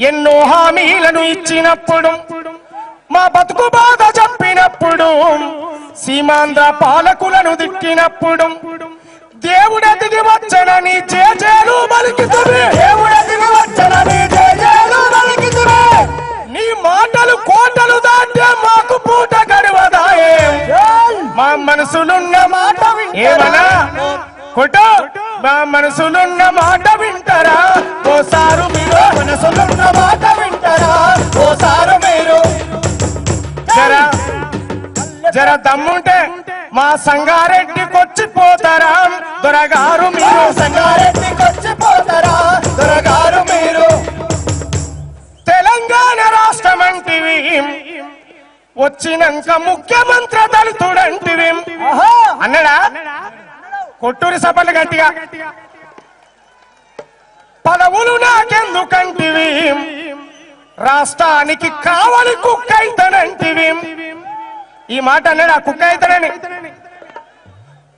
ఎన్నో హామీలను ఇచ్చినప్పుడు మా బతుకు బాధ చెప్పినప్పుడు సీమాంధ్ర పాలకులను దిక్కినప్పుడు దేవుడెదిగి వచ్చనని జేజేలు పలికితురే, దేవుడెదిగి వచ్చనని జేజేలు పలికితురే. నీ మాటలు కోటలు దాటే మాకు పూట గడవదాయే. మా మనసులున్న మాట ఏమన్నా కొట్టు, మా మనసులున్న మాట వింటారా ఓసారు మీరు, మనసులున్న మాట వింటారా ఓసారు మీరు. జర దమ్ముంటే మా సంగారెడ్డికొచ్చిపోతారా దొరగారు మీరు, సంగారెడ్డికొచ్చిపోతారా దొరగారు మీరు. తెలంగాణ రాష్ట్రం అంటివి వచ్చినాక ముఖ్యమంత్రి దళితుడంటివి అన్నడా? కొట్టూరి సభలు గట్టిగా. పదవులు నాకెందుకంటివి రాష్ట్రానికి కావలి కుక్క అయితనంటివి. ఈ మాట అన్నాడు, ఆ కుక్క అయితనని.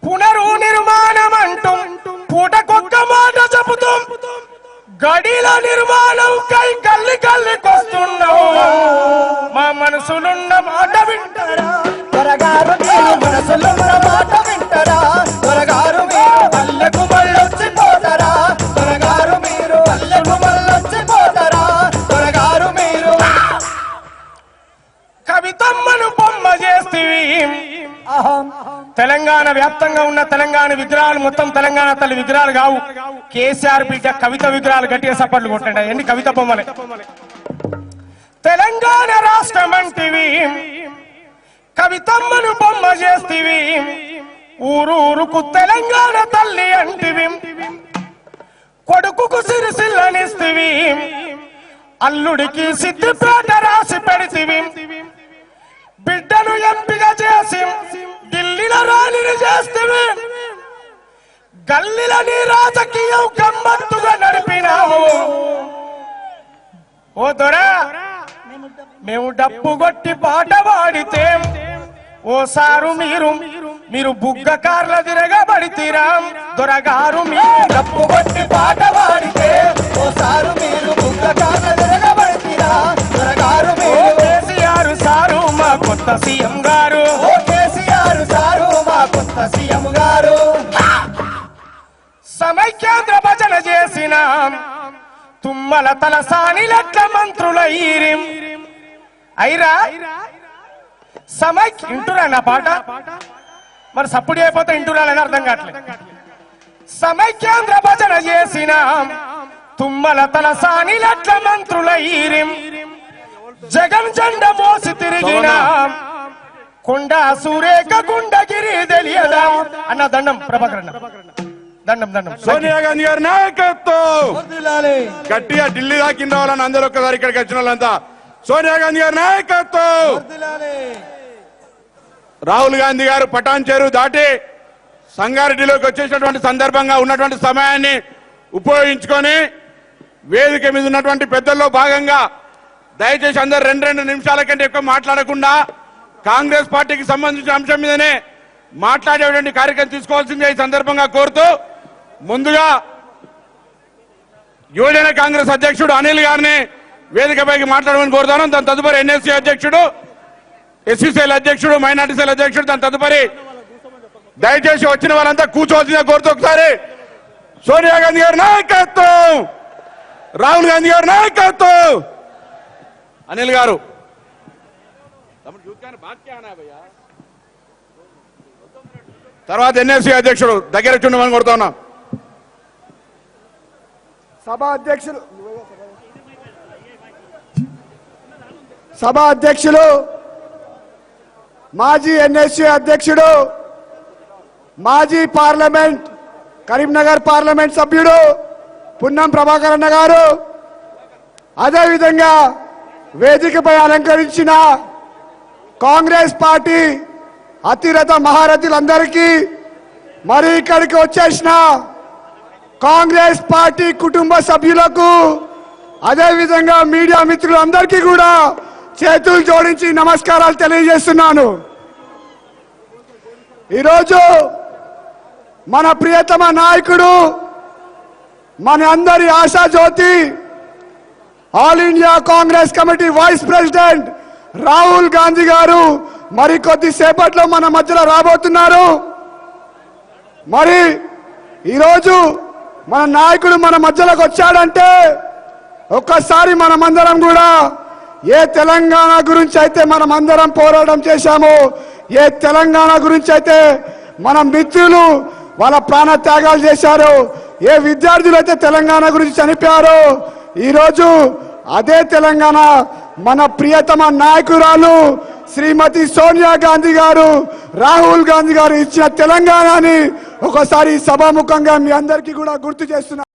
పునరు నిర్మాణం అంటూ పూటకొక్క మాట చెబుతూ గడిల నిర్మాణం కై కల్లి కల్లికొస్తున్నావు. మా మనసులున్న మాట వింటారా త్వరగారు, మనసులున్న మాట వింటారా త్వరగారు మీరు. పల్లెకు మళ్ళొచ్చిపోతారా త్వరగారు మీరు, పల్లెకు మళ్ళొచ్చిపోతారా త్వరగారు మీరు. కవితమ్మను బొమ్మ చేస్తేవి తెలంగాణ వ్యాప్తంగా ఉన్న తెలంగాణ విగ్రహాలు మొత్తం తెలంగాణ తల్లి విగ్రహాలు కావు. కేసీఆర్ బిడ్డ కవిత విగ్రహాలు గట్టిగా సపోర్ట్లు కొట్టండి. ఎన్ని కవిత బొమ్మలే. తెలంగాణ రాష్ట్రం అంటివి కవితమ్మను బొమ్మ చేస్తేవి, ఊరూరుకు తెలంగాణ తల్లి అంటివి. కొడుకుకు సిరిసిల్లనిస్తివి, అల్లుడికి సిద్దిపేట రాసి పెడితివి. బిడ్డను ఎంపిక చేసి ఢిల్లీలో రాణిని చేస్తేవి, గల్లీలని రాజకీయం గమ్మత్తుగా నడిపినాము. ఓ దొరా మేము డప్పు కొట్టి పాట పాడితే ఓసారు మీరు మీరు బుగ్గ కార్ల తిరగబడితీరా దొరగారు. మీరు డప్పు కొట్టి పాట పాడితే ఓసారు మీరు బుగ్గ కార్ల తిరగబడితీరా దొరగారు. కేసీఆర్ సారు మా కొత్త సీఎం గారు, కేసీఆర్ సారు మా కొత్త సీఎం గారు. సమైక్యాంధ్ర భజన చేసిన తుమ్మల తల సానిలట్ల మంత్రుల ఈరిం అయిరా సమైక్య ఇంటురా నా పాట. మరి సప్పుడు అయిపోతే ఇంటురాలని అర్థం కావట్లేదు. సమైక్యాంధ్ర భజన చేసిన తుమ్మల తల సానిలట్ల మంత్రుల ఈరిం జగన్ జెండ మోసి తిరిగిన కొండ సూరేఖ గుండగిరి తెలియదా అన్న. దండం ప్రభాకర్ అన్న, దండం దండం. సోనియా గాంధీ గారి నాయకత్వం గట్టిగా ఢిల్లీ దాకిన వాళ్ళని అందరూ ఒక్కసారి ఇక్కడికి వచ్చిన వాళ్ళంతా సోనియా గాంధీ గారి నాయకత్వం. రాహుల్ గాంధీ గారు పటాన్ చెరువు దాటి సంగారెడ్డిలోకి వచ్చేసినటువంటి సందర్భంగా ఉన్నటువంటి సమయాన్ని ఉపయోగించుకొని వేదిక మీద ఉన్నటువంటి పెద్దల్లో భాగంగా దయచేసి అందరు 2 నిమిషాల కంటే ఎక్కువ మాట్లాడకుండా కాంగ్రెస్ పార్టీకి సంబంధించిన అంశం మీదనే మాట్లాడేటువంటి కార్యక్రమం తీసుకోవాల్సిందే ఈ సందర్భంగా కోరుతూ, ముందుగా యువజన కాంగ్రెస్ అధ్యక్షుడు అనిల్ గారిని వేదికపైకి మాట్లాడమని కోరుతాను. దాని తదుపరి ఎన్ఎస్సీ అధ్యక్షుడు, ఎస్సీసీఎల్ అధ్యక్షుడు, మైనార్టీ సెల్ అధ్యక్షుడు, దాని తదుపరి దయచేసి వచ్చిన వాళ్ళంతా కూర్చోవలసిందిగా కోరుతూ ఒకసారి సోనియా గాంధీ గారి నాయకత్వం, రాహుల్ గాంధీ గారి నాయకత్వం. అనిల్ గారు తర్వాత ఎన్ఎస్సీ అధ్యక్షుడు దగ్గర చుండమని కొడుతా ఉన్నా. సభ అధ్యక్షులు మాజీ ఎన్ఎస్సీ అధ్యక్షుడు, మాజీ పార్లమెంట్ కరీంనగర్ పార్లమెంట్ సభ్యుడు పున్నం ప్రభాకర్ అన్న గారు, అదేవిధంగా వేదికపై అలంకరించిన కాంగ్రెస్ పార్టీ అతిరథ మహారథులందరికీ, మరి ఇక్కడికి వచ్చేసిన కాంగ్రెస్ పార్టీ కుటుంబ సభ్యులకు, అదేవిధంగా మీడియా మిత్రులందరికీ కూడా చేతులు జోడించి నమస్కారాలు తెలియజేస్తున్నాను. ఈరోజు మన ప్రియతమ నాయకుడు, మన అందరి ఆశాజ్యోతి, all India Congress committee vice president Rahul Gandhi గారు మరి కొద్దిసేపట్లో మన మధ్యలో రాబోతున్నారు. మరి ఈరోజు మన నాయకుడు మన మధ్యలోకి వచ్చాడంటే ఒక్కసారి మనమందరం కూడా ఏ తెలంగాణ గురించి అయితే మనమందరం పోరాటం చేశామో, ఏ తెలంగాణ గురించి అయితే మన మిత్రులు వాళ్ళ ప్రాణ త్యాగాలు చేశారు, ఏ విద్యార్థులు అయితే తెలంగాణ గురించి చనిపోయారో, ఈరోజు అదే తెలంగాణ మన ప్రియతమ నాయకురాలు శ్రీమతి సోనియా గాంధీ గారు, రాహుల్ గాంధీ గారు ఇచ్చిన తెలంగాణని ఒకసారి సభాముఖంగా మీ అందరికీ కూడా గుర్తు చేస్తున్నారు.